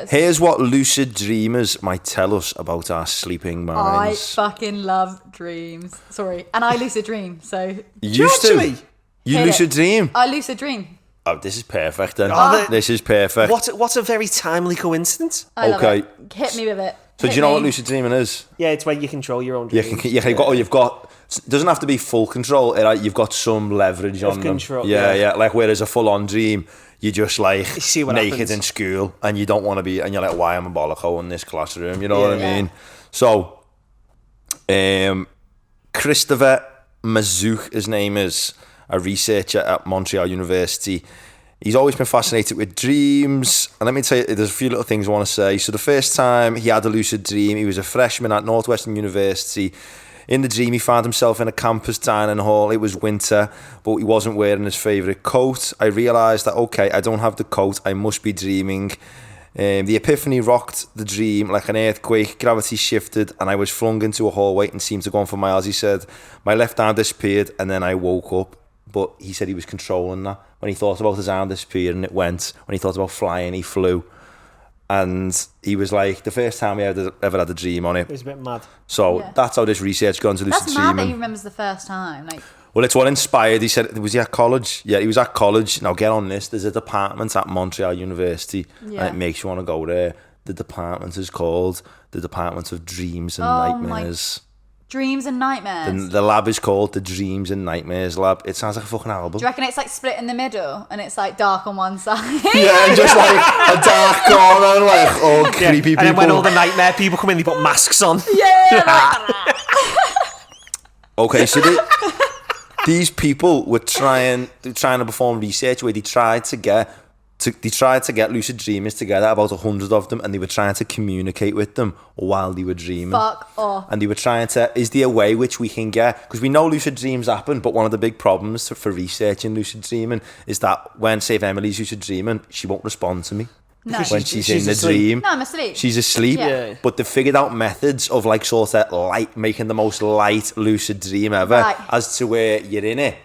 is. Here's what lucid dreamers might tell us about our sleeping I minds. fucking love dreams. Sorry. And I lucid dream, so... You used to? You lucid dream? I lucid dream. Oh, this is perfect then. Oh, this is perfect. What a very timely coincidence. I love Okay. it. Hit me with it. So do you know what lucid dreaming is? Yeah, it's where you control your own dreams. You've got it doesn't have to be full control. You've got some leverage on them. Control, yeah. Like whereas a full-on dream, you're just like see what naked happens. in school, and you don't want to be, and you're like, why am I bolloco in this classroom? You know what I mean? So, Christopher Mazouk, his name is, a researcher at Montreal University. He's always been fascinated with dreams. And let me tell you, there's a few little things I want to say. So the first time he had a lucid dream, he was a freshman at Northwestern University. In the dream, he found himself in a campus dining hall. It was winter, but he wasn't wearing his favourite coat. I realised that, okay, I don't have the coat. I must be dreaming. The epiphany rocked the dream like an earthquake. Gravity shifted, and I was flung into a hallway and seemed to go on for miles. He said, my left arm disappeared, and then I woke up. But he said he was controlling that. When he thought about his arm disappearing, it went. When he thought about flying, he flew. And he was like, the first time he ever had a dream on it. It was a bit mad. So that's how this research got into lucid That's dreaming. mad that he remembers the first time. Like, well, it's what inspired. He said, was he at college? Yeah, he was at college. Now get on this. There's a department at Montreal University, and it makes you want to go there. The department is called the Department of Dreams and Nightmares. dreams and nightmares. The lab is called the Dreams and Nightmares Lab. It sounds like a fucking album. Do you reckon it's like split in the middle and it's like dark on one side? Yeah, and just like a dark corner, like, oh, creepy people. And then when all the nightmare people come in, they put masks on. Yeah. Okay, so these people were trying to perform research where they tried to get lucid dreamers together, about 100 of them, and they were trying to communicate with them while they were dreaming. Fuck off. And they were trying to, is there a way which we can get, because we know lucid dreams happen, but one of the big problems for researching lucid dreaming is that when, say, if Emily's lucid dreaming, she won't respond to me. No. When she's in the asleep. dream. No, I'm asleep. She's asleep. Yeah. But they figured out methods of like sort of light, making the most light lucid dream ever, Right. as to where you're in it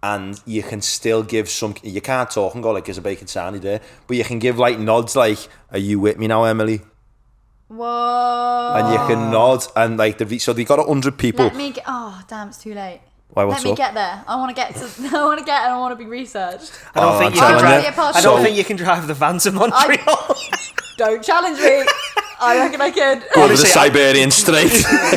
and you can still give some, you can't talk and go like, there's a bacon sandy there, but you can give like nods like, are you with me now, Emily? Whoa. And you can nod, and like so they got 100 people. Let me get, oh damn, it's too late. Why, what's Let me up? get there. I want to get and I want to be researched. I don't think you can drive. I So- don't think you can drive the van to Montreal. Don't challenge me. I reckon I could. Go to the Honestly, Siberian Strait.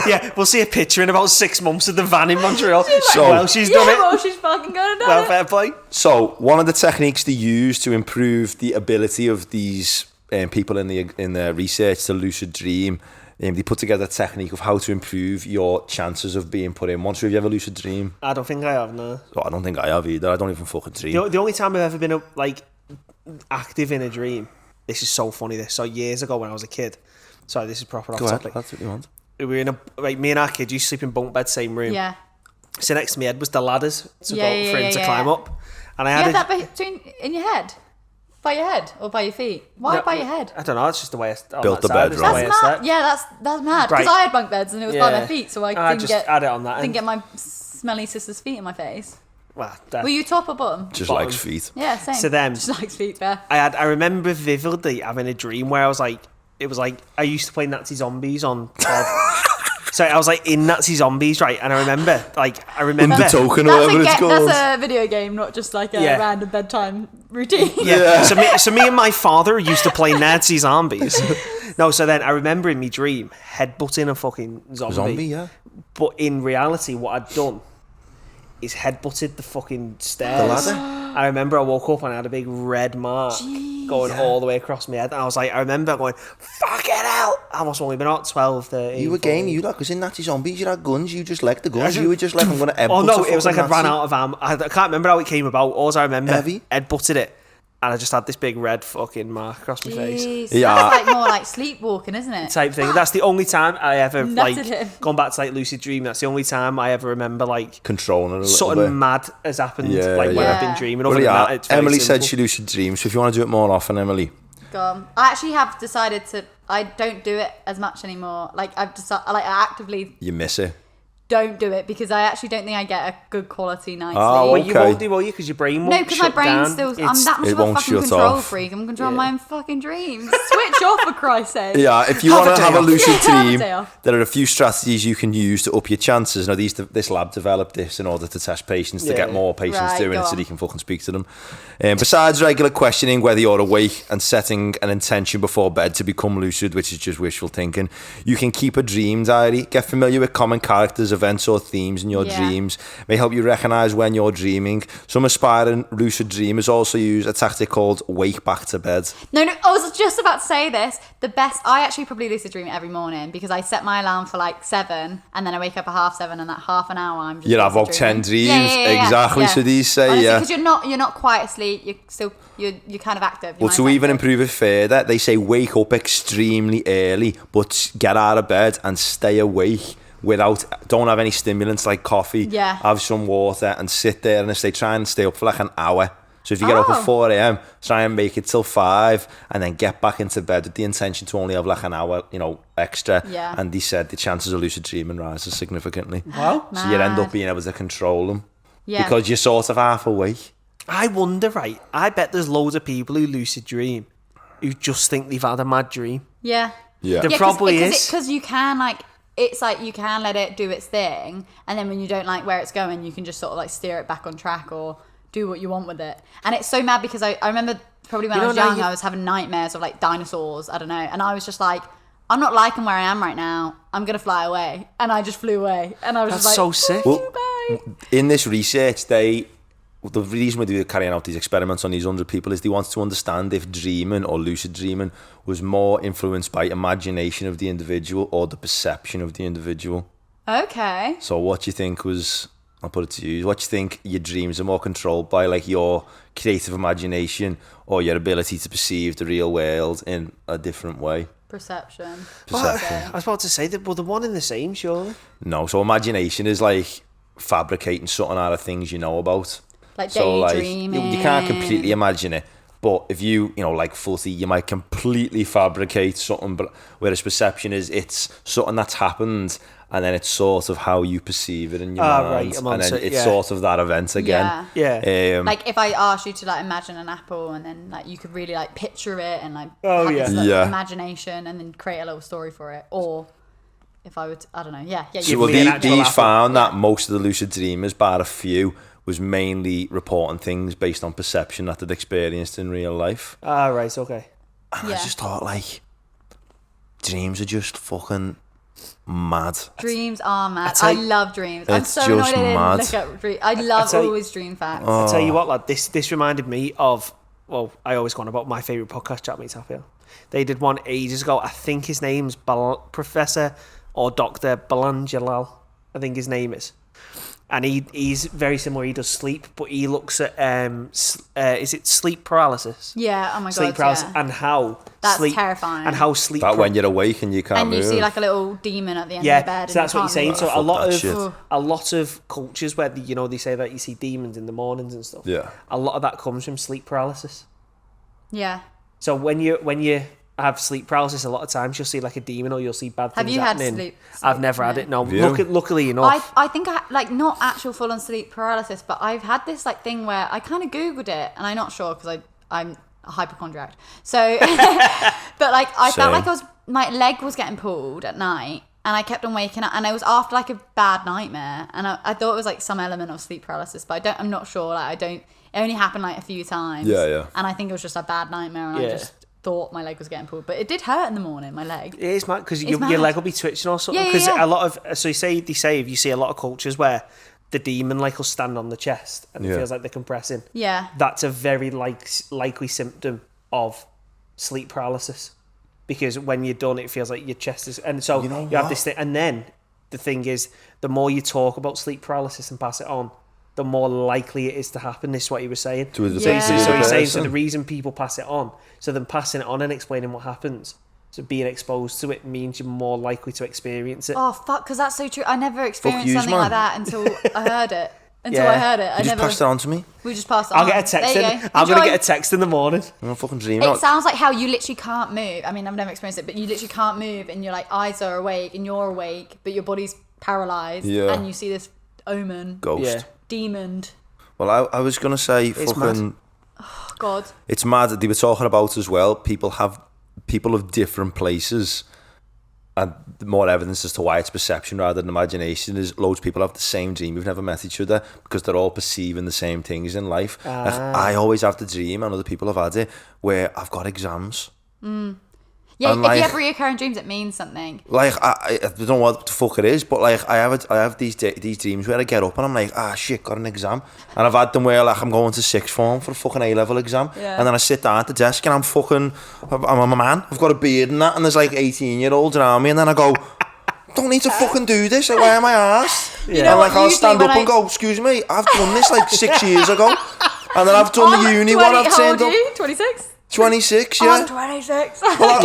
Yeah, we'll see a picture in about 6 months of the van in Montreal. So- Well, she's done it. Well, she's fucking gonna do Well, it. fair play. So one of the techniques they use to improve the ability of these people in the research to lucid dream, they put together a technique of how to improve your chances of being put in. Once have you ever lucid dream? I don't think I have, no. Oh, I don't think I have either. I don't even fucking dream. The only time I've ever been like active in a dream, this is so funny. So years ago when I was a kid. Sorry, this is proper off Go ahead, topic. that's what you want. We were in me and our kids used to sleep in bunk bed, same room. Yeah. So next to me, Ed was the ladders for him Yeah, to yeah. climb up, and I You had have that in your head? By your head or by your feet? Why by your head? I don't know. It's just the way I Built the side, bed it's wrong. the way That's I mad. slept. Yeah, that's mad. Because Right. I had bunk beds and it was by my feet, so I didn't just get add it on that didn't end. get my smelly sister's feet in my face. Well, Were you top or bottom? Just Bottom. likes feet. Yeah, same. So then- just likes feet there. I remember vividly having a dream where I was like, it was like I used to play Nazi Zombies on. So I was like in Nazi Zombies, right? And I remember. The token or whatever it's called. That's a video game, not just like a Yeah. random bedtime routine. Yeah. So me and my father used to play Nazi Zombies. No, so then I remember in my dream headbutting a fucking zombie. Yeah. But in reality, what I'd done is headbutted the fucking stairs. The ladder? I remember I woke up and I had a big red mark going all the way across my head. And I remember going, fucking hell. I must have only been out 12, 13. You were game, you like, because in Nazi Zombies you had guns, you just liked the guns, you were just like, I'm going to headbutt Oh no, a it was like I fucking ran Nazi. out of ammo. I can't remember how it came about. All I remember, Heavy? headbutted it. And I just had this big red fucking mark across my face. Jeez. Yeah. That's like more like sleepwalking, isn't it? Type thing. That's the only time I ever Nutted him. gone back to like lucid dream. That's the only time I ever remember like Controlling it a little something bit. mad has happened. Yeah, like when yeah. I've been dreaming. Well, Other than yeah, that, it's very Emily said simple. she lucid dreams, so if you want to do it more often, Emily. Go on. I actually have decided to. I don't do it as much anymore. Like I've decided. Like I actively. You miss it. don't do it because I actually don't think I get a good quality night's Oh, sleep. You Okay. won't do, will you? Because your brain won't No, because my shut brain's down. still. I'm It's- that much It of a won't fucking shut control off. freak. I'm controlling my own fucking dreams. Switch off, for Christ's sake. Yeah, if you Have a want to day have a off. lucid Have a dream, day off. there are a few strategies you can use to up your chances. Now, this lab developed this in order to test patients to Yeah. get more patients Right, doing go it so on. they can fucking speak to them. Besides regular questioning whether you're awake and setting an intention before bed to become lucid, which is just wishful thinking, you can keep a dream diary. Get familiar with common characters, events, or themes in your Yeah. dreams. May help you recognize when you're dreaming. Some aspiring lucid dreamers also use a tactic called wake back to bed. No, I was just about to say this. I actually probably lucid dream every morning because I set my alarm for like 7 and then I wake up at 7:30 and that half an hour I'm just You'll have lucid about 10 dreaming. dreams. Exactly, so these say, Honestly, yeah. because you're not quite asleep. You're kind of active. Your Well, to mind's even active. improve it further, they say wake up extremely early, but get out of bed and stay awake don't have any stimulants like coffee. Yeah. Have some water and sit there and they try and stay up for like an hour. So if you get up at 4 a.m, try and make it till 5 and then get back into bed with the intention to only have like an hour, extra. Yeah. And they said the chances of lucid dreaming rises significantly. Wow. So you end Mad. up being able to control them. Yeah. Because you're sort of half awake. I wonder, right? I bet there's loads of people who lucid dream who just think they've had a mad dream. Yeah. Yeah. There probably is. Because you can it's like you can let it do its thing, and then when you don't like where it's going, you can just sort of like steer it back on track or do what you want with it. And it's so mad because I remember probably when I was young, I was having nightmares of like dinosaurs, I don't know, and I was just like, I'm not liking where I am right now. I'm gonna fly away, and I just flew away, and I was That's just like, so sick. Well, bye. in this research, the reason why they're carrying out these experiments on these 100 people is they wanted to understand if dreaming or lucid dreaming was more influenced by imagination of the individual or the perception of the individual. Okay. So what do you think was, I'll put it to you, what do you think your dreams are more controlled by, like your creative imagination or your ability to perceive the real world in a different way? Perception. Perception. I was about to say that, well, they're one and the same, surely. No, so imagination is like fabricating something out of things you know about. Like So like daydreaming. you can't completely imagine it, but if you like footy, you might completely fabricate something. But whereas perception is it's something that's happened, and then it's sort of how you perceive it in your mind, right, and then it's yeah. sort of that event again. Yeah. Like if I asked you to like imagine an apple and then like you could really like picture it and like Oh, have yeah. this, like, Yeah. imagination and then create a little story for it, or if I would, I don't know, yeah. So Give well, me an actual these apple. found that most of the lucid dreamers, bar a few, was mainly reporting things based on perception that they'd experienced in real life. Ah, right, okay. And Yeah. I just thought, like, dreams are just fucking mad. Dreams are mad. tell I you- love dreams. I'm It's so annoyed I just didn't mad. look at dreams. I love tell you- always dream facts. I'll tell you what, lad, this reminded me of, well, I always go on about my favourite podcast, Chat Meets Happy Hour. They did one ages ago. I think his name's Professor or Dr. Belangelal, I think his name is. And he's very similar. He does sleep, but he looks at is it sleep paralysis? Yeah. Oh my god. Sleep paralysis Yeah. and how That's sleep terrifying. and how sleep That when you're awake and you can't And you move. see like a little demon at the end yeah, of the bed. so that's and what you you're can't saying. move. So Fuck that shit. a lot of cultures where they say that you see demons in the mornings and stuff. Yeah. A lot of that comes from sleep paralysis. Yeah. So when you have sleep paralysis, a lot of times you'll see like a demon or you'll see bad things Have you had happening. sleep- I've never had no. it. No, you? luckily enough. I think I like not actual full on sleep paralysis, but I've had this like thing where I kind of googled it, and I'm not sure because I'm a hypochondriac. So, but like I Same. felt like my leg was getting pulled at night, and I kept on waking up, and it was after like a bad nightmare, and I thought it was like some element of sleep paralysis, but I'm not sure. Like I don't. It only happened like a few times. Yeah. And I think it was just a bad nightmare, and I Yeah. just thought my leg was getting pulled, but it did hurt in the morning. My leg. It is mad because It's your mad. leg will be twitching or something. Yeah, Because yeah. a lot of they say if you see a lot of cultures where the demon like will stand on the chest and it Yeah. feels like they're compressing. Yeah. That's a very likely symptom of sleep paralysis because when you're done, it feels like your chest is. And so You know have what? this thing. And then the thing is, the more you talk about sleep paralysis and pass it on, the more likely it is to happen. This is what he was saying. To the Yeah. So other he's saying, so person. the reason people pass it on, so them passing it on and explaining what happens, so being exposed to it means you're more likely to experience it. Oh fuck, because that's so true. I never experienced yous, something man. like that until I heard it. Until Yeah. I heard it, I You just never. passed it on to me. We just passed it I'll on. get a text There you in. go. I'm going to Enjoy. get a text in the morning. I'm not fucking dreaming. It sounds like how you literally can't move. I mean, I've never experienced it, but you literally can't move, and your like eyes are awake, and you're awake, but your body's paralysed, Yeah. and you see this omen, Ghost. Yeah. demon. Well, I was gonna say, It's fucking. mad. Oh, God. It's mad that they were talking about as well. People of different places, and more evidence as to why it's perception rather than imagination is loads of people have the same dream. We've never met each other because they're all perceiving the same things in life. Like, I always have the dream, and other people have had it, where I've got exams. Yeah, And, if like, you have reoccurring dreams, it means something. Like, I don't know what the fuck it is, but like I have these dreams where I get up and I'm like, shit, got an exam. And I've had them where like I'm going to sixth form for a fucking A-level exam. Yeah. And then I sit down at the desk and I'm a man. I've got a beard and that, and there's like 18-year-olds around me, and then I go, don't need to fucking do this. Like, why am I asked? You know And what, like I'll usually stand when up and go, excuse me, I've done this like 6 years ago. And then I've done the uni one. I've turned up 26? 26, yeah. I'm 26. Well,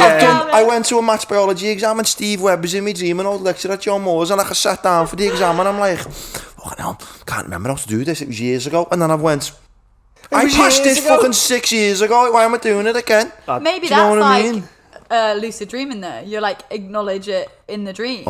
I went to a maths biology exam and Steve Webb was in me dream, an old lecturer at John Moore's, and like I sat down for the exam and I'm like, oh no, can't remember how to do this, it was years ago. And then I went, I passed this fucking 6 years ago, why am I doing it again? Maybe Do you know that's what I like mean? lucid dreaming though. You're like acknowledge it in the dream.